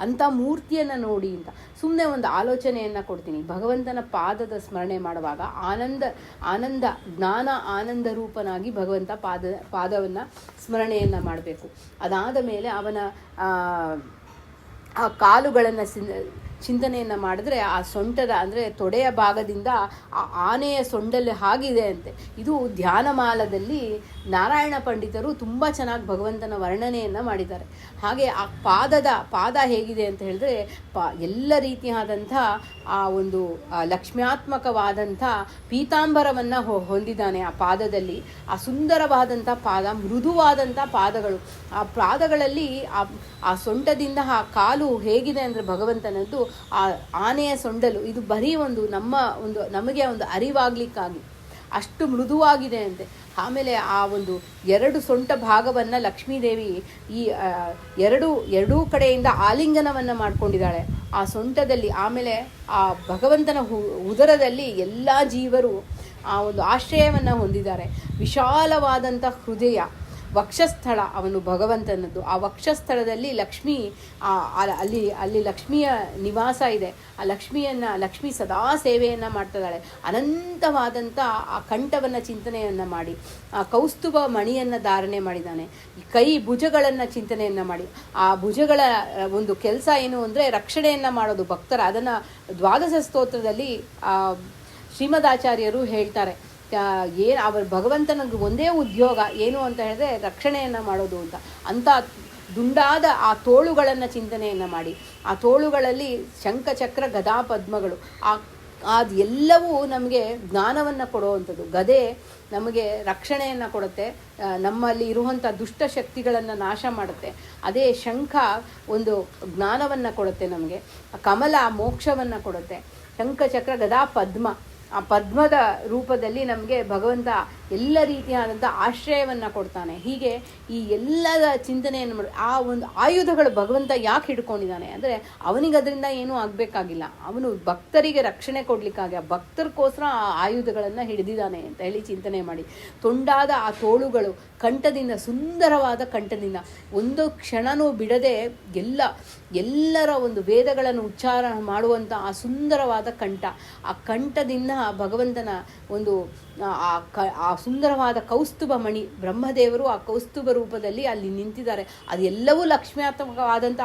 ಅಂಥ ಮೂರ್ತಿಯನ್ನು ನೋಡಿ ಅಂತ ಸುಮ್ಮನೆ ಒಂದು ಆಲೋಚನೆಯನ್ನು ಕೊಡ್ತೀನಿ. ಭಗವಂತನ ಪಾದದ ಸ್ಮರಣೆ ಮಾಡುವಾಗ ಆನಂದ ಜ್ಞಾನ ಆನಂದ ರೂಪನಾಗಿ ಭಗವಂತ ಪಾದವನ್ನು ಸ್ಮರಣೆಯನ್ನು ಮಾಡಬೇಕು. ಅದಾದ ಮೇಲೆ ಅವನ ಆ ಕಾಲುಗಳನ್ನು ಚಿಂತನೆಯನ್ನು ಮಾಡಿದ್ರೆ ಆ ಸೊಂಟದ ಅಂದರೆ ತೊಡೆಯ ಭಾಗದಿಂದ ಆ ಆನೆಯ ಸೊಂಡಲ್ಲಿ ಹಾಗಿದೆ ಅಂತೆ. ಇದು ಧ್ಯಾನಮಾಲದಲ್ಲಿ ನಾರಾಯಣ ಪಂಡಿತರು ತುಂಬ ಚೆನ್ನಾಗಿ ಭಗವಂತನ ವರ್ಣನೆಯನ್ನು ಮಾಡಿದ್ದಾರೆ. ಹಾಗೆ ಆ ಪಾದ ಹೇಗಿದೆ ಅಂತ ಹೇಳಿದ್ರೆ ಎಲ್ಲ ರೀತಿಯಾದಂಥ ಆ ಒಂದು ಲಕ್ಷ್ಮ್ಯಾತ್ಮಕವಾದಂಥ ಪೀತಾಂಬರವನ್ನು ಹೊಂದಿದ್ದಾನೆ ಆ ಪಾದದಲ್ಲಿ. ಆ ಸುಂದರವಾದಂಥ ಪಾದ, ಮೃದುವಾದಂಥ ಪಾದಗಳು. ಆ ಪಾದಗಳಲ್ಲಿ ಆ ಸೊಂಟದಿಂದ ಆ ಕಾಲು ಹೇಗಿದೆ ಅಂದರೆ ಭಗವಂತನದ್ದು ಆ ಆನೆಯ ಸೊಂಡಲು ಇದು ಬರೀ ನಮಗೆ ಒಂದು ಅರಿವಾಗ್ಲಿಕ್ಕಾಗಿ ಅಷ್ಟು ಮೃದುವಾಗಿದೆ ಅಂತೆ. ಆಮೇಲೆ ಆ ಒಂದು 2 ಸೊಂಟ ಭಾಗವನ್ನು ಲಕ್ಷ್ಮೀದೇವಿ ಈ ಎರಡೂ ಕಡೆಯಿಂದ ಆಲಿಂಗನವನ್ನು ಮಾಡ್ಕೊಂಡಿದ್ದಾಳೆ ಆ ಸೊಂಟದಲ್ಲಿ. ಆಮೇಲೆ ಆ ಭಗವಂತನ ಉದರದಲ್ಲಿ ಎಲ್ಲ ಜೀವರು ಆ ಒಂದು ಆಶ್ರಯವನ್ನು ಹೊಂದಿದ್ದಾರೆ. ವಿಶಾಲವಾದಂಥ ಹೃದಯ, ವಕ್ಷಸ್ಥಳ ಅವನು ಭಗವಂತನದ್ದು. ಆ ವಕ್ಷಸ್ಥಳದಲ್ಲಿ ಲಕ್ಷ್ಮಿ ಅಲ್ಲಿ ಲಕ್ಷ್ಮಿಯ ನಿವಾಸ ಇದೆ. ಆ ಲಕ್ಷ್ಮಿ ಸದಾ ಸೇವೆಯನ್ನು ಮಾಡ್ತಿದ್ದಾಳೆ. ಅನಂತವಾದಂಥ ಆ ಕಂಠವನ್ನು ಚಿಂತನೆಯನ್ನು ಮಾಡಿ ಆ ಕೌಸ್ತುಭ ಮಣಿಯನ್ನು ಧಾರಣೆ ಮಾಡಿದ್ದಾನೆ. ಕೈ ಭುಜಗಳನ್ನು ಚಿಂತನೆಯನ್ನು ಮಾಡಿ ಆ ಭುಜಗಳ ಒಂದು ಕೆಲಸ ಏನು ಅಂದರೆ ರಕ್ಷಣೆಯನ್ನು ಮಾಡೋದು ಭಕ್ತರ. ಅದನ್ನು ದ್ವಾದಶ ಸ್ತೋತ್ರದಲ್ಲಿ ಶ್ರೀಮದಾಚಾರ್ಯರು ಹೇಳ್ತಾರೆ. ಅವರು ಭಗವಂತನಿಗೆ ಒಂದೇ ಉದ್ಯೋಗ ಏನು ಅಂತ ಹೇಳಿದ್ರೆ ರಕ್ಷಣೆಯನ್ನು ಮಾಡೋದು ಅಂತ ದುಂಡಾದ ಆ ತೋಳುಗಳನ್ನು ಚಿಂತನೆಯನ್ನು ಮಾಡಿ ಆ ತೋಳುಗಳಲ್ಲಿ ಶಂಖ ಚಕ್ರ ಗದಾ ಪದ್ಮಗಳು ಅದು ಎಲ್ಲವೂ ನಮಗೆ ಜ್ಞಾನವನ್ನು ಕೊಡುವಂಥದ್ದು. ಗದೆ ನಮಗೆ ರಕ್ಷಣೆಯನ್ನು ಕೊಡುತ್ತೆ, ನಮ್ಮಲ್ಲಿ ಇರುವಂಥ ದುಷ್ಟ ಶಕ್ತಿಗಳನ್ನು ನಾಶ ಮಾಡುತ್ತೆ. ಅದೇ ಶಂಖ ಒಂದು ಜ್ಞಾನವನ್ನು ಕೊಡುತ್ತೆ ನಮಗೆ. ಕಮಲ ಮೋಕ್ಷವನ್ನು ಕೊಡುತ್ತೆ. ಶಂಖ ಚಕ್ರ ಗದಾ ಪದ್ಮ, ಆ ಪದ್ಮದ ರೂಪದಲ್ಲಿ ನಮಗೆ ಭಗವಂತ ಎಲ್ಲ ರೀತಿಯಾದಂಥ ಆಶ್ರಯವನ್ನು ಕೊಡ್ತಾನೆ. ಹೀಗೆ ಈ ಎಲ್ಲದ ಚಿಂತನೆಯನ್ನು ಮಾಡಿ ಆ ಒಂದು ಆಯುಧಗಳು ಭಗವಂತ ಯಾಕೆ ಹಿಡ್ಕೊಂಡಿದ್ದಾನೆ ಅಂದರೆ ಅವನಿಗೆ ಅದರಿಂದ ಏನೂ ಆಗಬೇಕಾಗಿಲ್ಲ. ಅವನು ಭಕ್ತರಿಗೆ ರಕ್ಷಣೆ ಕೊಡಲಿಕ್ಕಾಗಿ ಆ ಭಕ್ತರಿಗೋಸ್ಕರ ಆ ಆಯುಧಗಳನ್ನು ಹಿಡಿದಿದ್ದಾನೆ ಅಂತ ಹೇಳಿ ಚಿಂತನೆ ಮಾಡಿ. ತೊಂಡಾದ ಆ ತೋಳುಗಳು, ಕಂಠದಿಂದ ಸುಂದರವಾದ ಕಂಠದಿಂದ ಒಂದು ಕ್ಷಣನೂ ಬಿಡದೆ ಎಲ್ಲರ ಒಂದು ವೇದಗಳನ್ನು ಉಚ್ಚಾರ ಮಾಡುವಂಥ ಆ ಸುಂದರವಾದ ಕಂಠ, ಆ ಕಂಠದಿಂದ ಭಗವಂತನ ಒಂದು ಆ ಸುಂದರವಾದ ಕೌಸ್ತುಭ ಮಣಿ, ಬ್ರಹ್ಮದೇವರು ಆ ಕೌಸ್ತುಭ ರೂಪದಲ್ಲಿ ಅಲ್ಲಿ ನಿಂತಿದ್ದಾರೆ. ಅದೆಲ್ಲವೂ ಲಕ್ಷ್ಮ್ಯಾತ್ಮಕವಾದಂಥ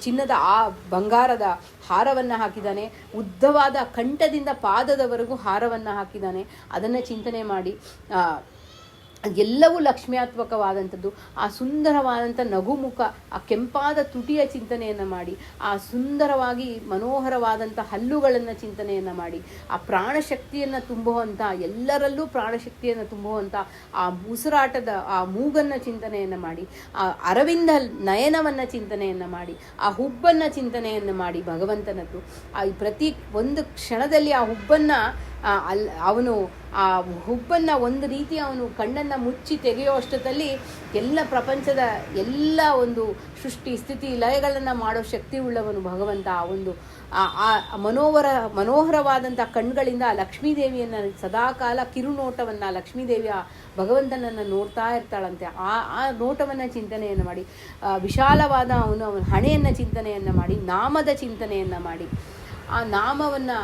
ಚಿನ್ನದ ಆ ಬಂಗಾರದ ಹಾರವನ್ನು ಹಾಕಿದ್ದಾನೆ. ಉದ್ದವಾದ ಕಂಠದಿಂದ ಪಾದದವರೆಗೂ ಹಾರವನ್ನು ಹಾಕಿದ್ದಾನೆ. ಅದನ್ನು ಚಿಂತನೆ ಮಾಡಿ ಎಲ್ಲವೂ ಲಕ್ಷ್ಮ್ಯಾತ್ಮಕವಾದಂಥದ್ದು. ಆ ಸುಂದರವಾದಂಥ ನಗುಮುಖ, ಆ ಕೆಂಪಾದ ತುಟಿಯ ಚಿಂತನೆಯನ್ನು ಮಾಡಿ, ಆ ಸುಂದರವಾಗಿ ಮನೋಹರವಾದಂಥ ಹಲ್ಲುಗಳನ್ನು ಚಿಂತನೆಯನ್ನು ಮಾಡಿ, ಆ ಪ್ರಾಣಶಕ್ತಿಯನ್ನು ತುಂಬುವಂಥ ಎಲ್ಲರಲ್ಲೂ ಪ್ರಾಣಶಕ್ತಿಯನ್ನು ತುಂಬುವಂಥ ಆ ಉಸಿರಾಟದ ಆ ಮೂಗನ್ನು ಚಿಂತನೆಯನ್ನು ಮಾಡಿ, ಆ ಅರವಿಂದ ನಯನವನ್ನು ಚಿಂತನೆಯನ್ನು ಮಾಡಿ, ಆ ಹುಬ್ಬನ್ನು ಚಿಂತನೆಯನ್ನು ಮಾಡಿ ಭಗವಂತನದ್ದು. ಪ್ರತಿ ಒಂದು ಕ್ಷಣದಲ್ಲಿ ಆ ಹುಬ್ಬನ್ನು ಅವನು ಆ ಹುಬ್ಬನ್ನು ಒಂದು ರೀತಿ ಅವನು ಕಣ್ಣನ್ನು ಮುಚ್ಚಿ ತೆಗೆಯೋ ಅಷ್ಟರಲ್ಲಿ ಎಲ್ಲ ಪ್ರಪಂಚದ ಎಲ್ಲ ಒಂದು ಸೃಷ್ಟಿ ಸ್ಥಿತಿ ಲಯಗಳನ್ನು ಮಾಡೋ ಶಕ್ತಿ ಉಳ್ಳವನು ಭಗವಂತ. ಆ ಒಂದು ಮನೋಹರವಾದಂಥ ಕಣ್ಗಳಿಂದ ಲಕ್ಷ್ಮೀದೇವಿಯನ್ನು ಸದಾಕಾಲ ಕಿರುನೋಟವನ್ನು ಲಕ್ಷ್ಮೀದೇವಿಯ ಭಗವಂತನನ್ನು ನೋಡ್ತಾ ಇರ್ತಾಳಂತೆ. ಆ ನೋಟವನ್ನು ಚಿಂತನೆಯನ್ನು ಮಾಡಿ, ವಿಶಾಲವಾದ ಅವನ ಹಣೆಯನ್ನು ಚಿಂತನೆಯನ್ನು ಮಾಡಿ, ನಾಮದ ಚಿಂತನೆಯನ್ನು ಮಾಡಿ, ಆ ನಾಮವನ್ನು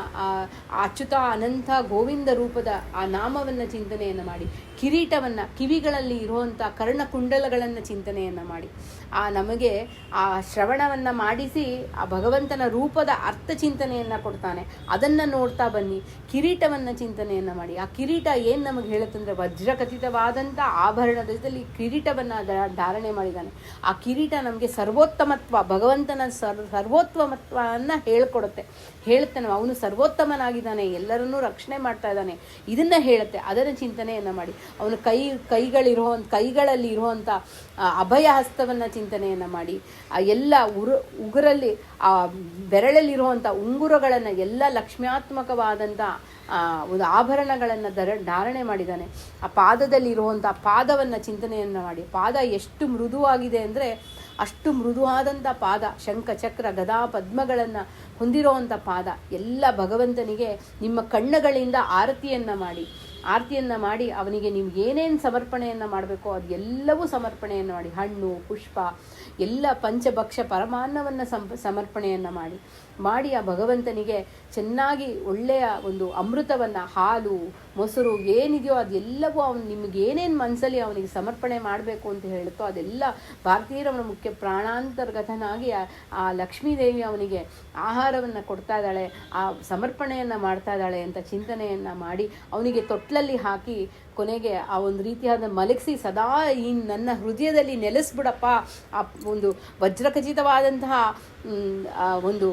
ಅಚ್ಯುತ ಅನಂತ ಗೋವಿಂದ ರೂಪದ ಆ ನಾಮವನ್ನು ಚಿಂತನೆಯನ್ನು ಮಾಡಿ, ಕಿರೀಟವನ್ನು, ಕಿವಿಗಳಲ್ಲಿ ಇರುವಂಥ ಕರ್ಣಕುಂಡಲಗಳನ್ನು ಚಿಂತನೆಯನ್ನು ಮಾಡಿ, ನಮಗೆ ಆ ಶ್ರವಣವನ್ನು ಮಾಡಿಸಿ ಆ ಭಗವಂತನ ರೂಪದ ಅರ್ಥ ಚಿಂತನೆಯನ್ನು ಕೊಡ್ತಾನೆ. ಅದನ್ನು ನೋಡ್ತಾ ಬನ್ನಿ. ಕಿರೀಟವನ್ನು ಚಿಂತನೆಯನ್ನು ಮಾಡಿ. ಆ ಕಿರೀಟ ಏನು ನಮಗೆ ಹೇಳುತ್ತಂದರೆ ವಜ್ರಖಚಿತವಾದಂಥ ಆಭರಣದಲ್ಲಿ ಕಿರೀಟವನ್ನು ಧಾರಣೆ ಮಾಡಿದ್ದಾನೆ. ಆ ಕಿರೀಟ ನಮಗೆ ಸರ್ವೋತ್ತಮತ್ವ, ಭಗವಂತನ ಸರ್ವೋತ್ತಮತ್ವವನ್ನು ಹೇಳುತ್ತಾನೆ. ಅವನು ಸರ್ವೋತ್ತಮನಾಗಿದ್ದಾನೆ, ಎಲ್ಲರನ್ನೂ ರಕ್ಷಣೆ ಮಾಡ್ತಾ ಇದ್ದಾನೆ, ಇದನ್ನು ಹೇಳುತ್ತೆ. ಅದನ್ನು ಚಿಂತನೆಯನ್ನು ಮಾಡಿ. ಅವನು ಕೈಗಳಲ್ಲಿ ಇರುವಂಥ ಅಭಯ ಹಸ್ತವನ್ನು ಚಿಂತನೆಯನ್ನು ಮಾಡಿ, ಆ ಎಲ್ಲ ಉಗುರಲ್ಲಿ ಆ ಬೆರಳಲ್ಲಿರುವಂಥ ಉಂಗುರಗಳನ್ನು ಎಲ್ಲ ಲಕ್ಷ್ಮ್ಯಾತ್ಮಕವಾದಂಥ ಒಂದು ಆಭರಣಗಳನ್ನು ಧಾರಣೆ ಮಾಡಿದ್ದಾನೆ. ಆ ಪಾದದಲ್ಲಿರುವಂಥ ಪಾದವನ್ನು ಚಿಂತನೆಯನ್ನು ಮಾಡಿ. ಪಾದ ಎಷ್ಟು ಮೃದುವಾಗಿದೆ ಅಂದರೆ ಅಷ್ಟು ಮೃದುವಾದಂಥ ಪಾದ, ಶಂಖ ಚಕ್ರ ಗದಾ ಪದ್ಮಗಳನ್ನು ಹೊಂದಿರುವಂಥ ಪಾದ. ಎಲ್ಲ ಭಗವಂತನಿಗೆ ನಿಮ್ಮ ಕಣ್ಣುಗಳಿಂದ ಆರತಿಯನ್ನು ಮಾಡಿ ಅವನಿಗೆ ನಿಮ್ಗೆ ಏನೇನು ಸಮರ್ಪಣೆಯನ್ನು ಮಾಡಬೇಕೋ ಅದು ಎಲ್ಲವೂ ಸಮರ್ಪಣೆಯನ್ನು ಮಾಡಿ. ಹಣ್ಣು ಪುಷ್ಪ ಎಲ್ಲ ಪಂಚಭಕ್ಷ ಪರಮಾನ್ನವನ್ನು ಸಮರ್ಪಣೆಯನ್ನು ಮಾಡಿ ಆ ಭಗವಂತನಿಗೆ ಚೆನ್ನಾಗಿ ಒಳ್ಳೆಯ ಒಂದು ಅಮೃತವನ್ನು, ಹಾಲು ಮೊಸರು ಏನಿದೆಯೋ ಅದೆಲ್ಲವೂ ಅವನು ನಿಮಗೆ ಏನೇನು ಮನಸ್ಸಲ್ಲಿ ಅವನಿಗೆ ಸಮರ್ಪಣೆ ಮಾಡಬೇಕು ಅಂತ ಹೇಳುತ್ತೋ ಅದೆಲ್ಲ ಭಾರತೀಯರವನ ಮುಖ್ಯ ಪ್ರಾಣಾಂತರ್ಗತನಾಗಿ ಆ ಲಕ್ಷ್ಮೀದೇವಿ ಅವನಿಗೆ ಆಹಾರವನ್ನು ಕೊಡ್ತಾ ಇದ್ದಾಳೆ, ಆ ಸಮರ್ಪಣೆಯನ್ನು ಮಾಡ್ತಾ ಇದ್ದಾಳೆ ಅಂತ ಚಿಂತನೆಯನ್ನು ಮಾಡಿ ಅವನಿಗೆ ತೊಟ್ಲಲ್ಲಿ ಹಾಕಿ ಕೊನೆಗೆ ಆ ಒಂದು ರೀತಿಯಾದ ಮಲಗಿಸಿ ಸದಾ ಈ ನನ್ನ ಹೃದಯದಲ್ಲಿ ನೆಲೆಸ್ಬಿಡಪ್ಪ, ಆ ಒಂದು ವಜ್ರಖಚಿತವಾದಂತಹ ಒಂದು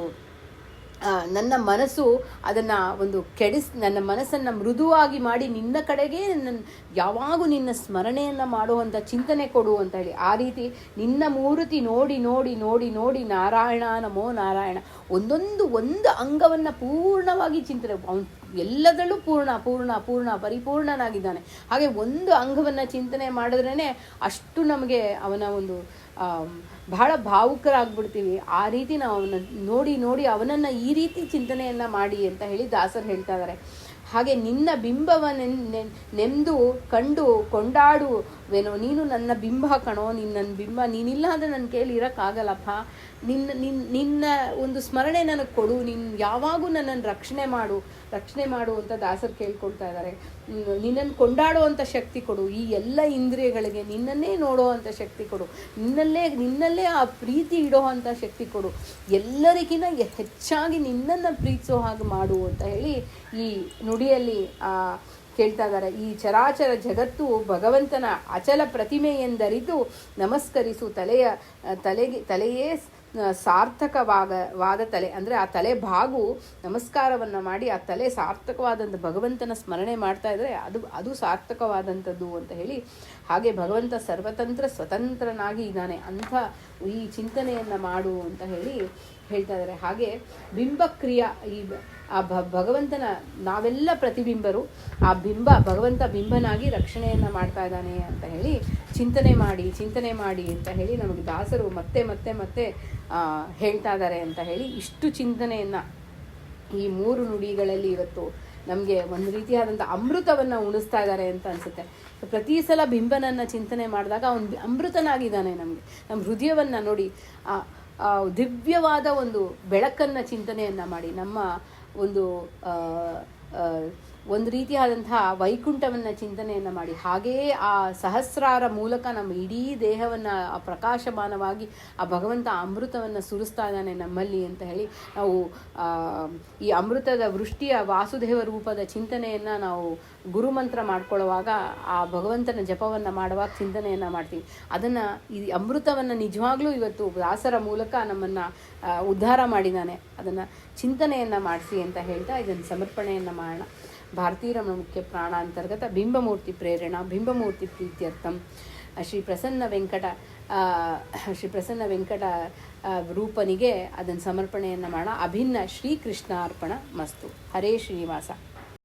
ನನ್ನ ಮನಸ್ಸು ಅದನ್ನು ಒಂದು ನನ್ನ ಮನಸ್ಸನ್ನು ಮೃದುವಾಗಿ ಮಾಡಿ ನಿನ್ನ ಕಡೆಗೆ ಯಾವಾಗೂ ನಿನ್ನ ಸ್ಮರಣೆಯನ್ನು ಮಾಡುವಂಥ ಚಿಂತನೆ ಕೊಡು ಅಂತ ಹೇಳಿ, ಆ ರೀತಿ ನಿನ್ನ ಮೂರ್ತಿ ನೋಡಿ ನೋಡಿ ನೋಡಿ ನೋಡಿ ನಾರಾಯಣ ನಮೋ ನಾರಾಯಣ ಒಂದು ಅಂಗವನ್ನು ಪೂರ್ಣವಾಗಿ ಚಿಂತನೆ, ಅವನು ಎಲ್ಲದರಲ್ಲೂ ಪೂರ್ಣ ಪೂರ್ಣ ಪೂರ್ಣ ಪರಿಪೂರ್ಣನಾಗಿದ್ದಾನೆ. ಹಾಗೆ ಒಂದು ಅಂಗವನ್ನು ಚಿಂತನೆ ಮಾಡಿದ್ರೇ ಅಷ್ಟು ನಮಗೆ ಅವನ ಒಂದು ಬಹಳ ಭಾವುಕರಾಗ್ಬಿಡ್ತೀವಿ. ಆ ರೀತಿ ನಾವು ಅವನ ನೋಡಿ ನೋಡಿ ಅವನನ್ನು ಈ ರೀತಿ ಚಿಂತನೆಯನ್ನು ಮಾಡಿ ಅಂತ ಹೇಳಿ ದಾಸರು ಹೇಳ್ತಾ ಇದ್ದಾರೆ. ಹಾಗೆ ನಿನ್ನ ಬಿಂಬವನ್ನೆಂದು ಕಂಡು ಕೊಂಡಾಡುವೆನೋ, ನೀನು ನನ್ನ ಬಿಂಬ ಕಣೋ, ನನ್ನ ಬಿಂಬ ನೀನಿಲ್ಲ ಅಂದರೆ ನನ್ನ ಕೈಲಿ ಇರೋಕ್ಕಾಗಲ್ಲಪ್ಪ, ನಿನ್ನ ಒಂದು ಸ್ಮರಣೆ ನನಗೆ ಕೊಡು, ಯಾವಾಗೂ ನನ್ನನ್ನು ರಕ್ಷಣೆ ಮಾಡು ಅಂತ ದಾಸರು ಕೇಳ್ಕೊಳ್ತಾ ಇದ್ದಾರೆ. ನಿನ್ನನ್ನು ಕೊಂಡಾಡುವಂಥ ಶಕ್ತಿ ಕೊಡು, ಈ ಎಲ್ಲ ಇಂದ್ರಿಯಗಳಿಗೆ ನಿನ್ನನ್ನೇ ನೋಡೋ ಅಂಥ ಶಕ್ತಿ ಕೊಡು, ನಿನ್ನಲ್ಲೇ ಆ ಪ್ರೀತಿ ಇಡೋ ಅಂಥ ಶಕ್ತಿ ಕೊಡು, ಎಲ್ಲರಿಗಿಂತ ಹೆಚ್ಚಾಗಿ ನಿನ್ನನ್ನು ಪ್ರೀತಿಸೋ ಹಾಗೆ ಮಾಡು ಅಂತ ಹೇಳಿ ಈ ನುಡಿಯಲ್ಲಿ ಕೇಳ್ತಾ ಇದ್ದಾರೆ. ಈ ಚರಾಚರ ಜಗತ್ತು ಭಗವಂತನ ಅಚಲ ಪ್ರತಿಮೆ ಎಂದರಿತು ನಮಸ್ಕರಿಸು, ತಲೆಯೇ ಸಾರ್ಥಕವಾದ ತಲೆ, ಅಂದರೆ ಆ ತಲೆ ಭಾಗು ನಮಸ್ಕಾರವನ್ನು ಮಾಡಿ ಆ ತಲೆ ಸಾರ್ಥಕವಾದಂಥ ಭಗವಂತನ ಸ್ಮರಣೆ ಮಾಡ್ತಾ ಇದ್ದರೆ ಅದು ಸಾರ್ಥಕವಾದಂಥದ್ದು ಅಂತ ಹೇಳಿ, ಹಾಗೆ ಭಗವಂತ ಸರ್ವತಂತ್ರ ಸ್ವತಂತ್ರನಾಗಿ ಇದ್ದಾನೆ ಅಂಥ ಈ ಚಿಂತನೆಯನ್ನು ಮಾಡು ಅಂತ ಹೇಳಿ ಹೇಳ್ತಾ ಇದ್ದಾರೆ. ಹಾಗೆ ಬಿಂಬಕ್ರಿಯಾ, ಆ ಭಗವಂತನ ನಾವೆಲ್ಲ ಪ್ರತಿಬಿಂಬರು, ಆ ಭಗವಂತ ಬಿಂಬನಾಗಿ ರಕ್ಷಣೆಯನ್ನು ಮಾಡ್ತಾ ಇದ್ದಾನೆ ಅಂತ ಹೇಳಿ ಚಿಂತನೆ ಮಾಡಿ ಅಂತ ಹೇಳಿ ನಮಗೆ ದಾಸರು ಮತ್ತೆ ಮತ್ತೆ ಮತ್ತೆ ಹೇಳ್ತಾ ಇದ್ದಾರೆ ಅಂತ ಹೇಳಿ ಇಷ್ಟು ಚಿಂತನೆಯನ್ನು ಈ 3 ನುಡಿಗಳಲ್ಲಿ ಇವತ್ತು ನಮಗೆ ಒಂದು ರೀತಿಯಾದಂಥ ಅಮೃತವನ್ನು ಉಣಿಸ್ತಾ ಇದ್ದಾರೆ ಅಂತ ಅನಿಸುತ್ತೆ. ಪ್ರತಿ ಸಲ ಬಿಂಬನನ್ನು ಚಿಂತನೆ ಮಾಡಿದಾಗ ಅವನು ಅಮೃತನಾಗಿದ್ದಾನೆ. ನಮ್ಮ ಹೃದಯವನ್ನು ನೋಡಿ ದಿವ್ಯವಾದ ಒಂದು ಬೆಳಕನ್ನು ಚಿಂತನೆಯನ್ನು ಮಾಡಿ ನಮ್ಮ ಒಂದು ರೀತಿಯಾದಂತಹ ವೈಕುಂಠವನ್ನು ಚಿಂತನೆಯನ್ನು ಮಾಡಿ, ಹಾಗೆಯೇ ಆ ಸಹಸ್ರಾರ ಮೂಲಕ ನಮ್ಮ ಇಡೀ ದೇಹವನ್ನು ಪ್ರಕಾಶಮಾನವಾಗಿ ಆ ಭಗವಂತ ಅಮೃತವನ್ನು ಸುರಿಸ್ತಾ ಇದ್ದಾನೆ ನಮ್ಮಲ್ಲಿ ಅಂತ ಹೇಳಿ ನಾವು ಈ ಅಮೃತದ ವೃಷ್ಟಿಯ ವಾಸುದೇವ ರೂಪದ ಚಿಂತನೆಯನ್ನು ನಾವು ಗುರುಮಂತ್ರ ಮಾಡ್ಕೊಳ್ಳುವಾಗ ಆ ಭಗವಂತನ ಜಪವನ್ನು ಮಾಡುವಾಗ ಚಿಂತನೆಯನ್ನು ಮಾಡ್ತೀವಿ. ಅದನ್ನು ಈ ಅಮೃತವನ್ನು ನಿಜವಾಗ್ಲೂ ಇವತ್ತು ದಾಸರ ಮೂಲಕ ನಮ್ಮನ್ನು ಉದ್ಧಾರ ಮಾಡಿದ್ದಾನೆ. ಅದನ್ನು ಚಿಂತನೆಯನ್ನು ಮಾಡಿಸಿ ಅಂತ ಹೇಳ್ತಾ ಇದನ್ನು ಸಮರ್ಪಣೆಯನ್ನು ಮಾಡೋಣ. ಭಾರತೀರಮಣ ಮುಖ್ಯ ಪ್ರಾಣಾಂತರ್ಗತ ಬಿಂಬಮೂರ್ತಿ ಪ್ರೇರಣಾ ಬಿಂಬಮೂರ್ತಿ ಪ್ರೀತ್ಯರ್ಥಂ ಶ್ರೀ ಪ್ರಸನ್ನ ವೆಂಕಟ ರೂಪನಿಗೆ ಅದನ್ನು ಸಮರ್ಪಣೆಯನ್ನು ಮಾಡೋಣ. ಅಭಿನ್ನ ಶ್ರೀಕೃಷ್ಣಾರ್ಪಣ ಮಸ್ತು. ಹರೇ ಶ್ರೀನಿವಾಸ.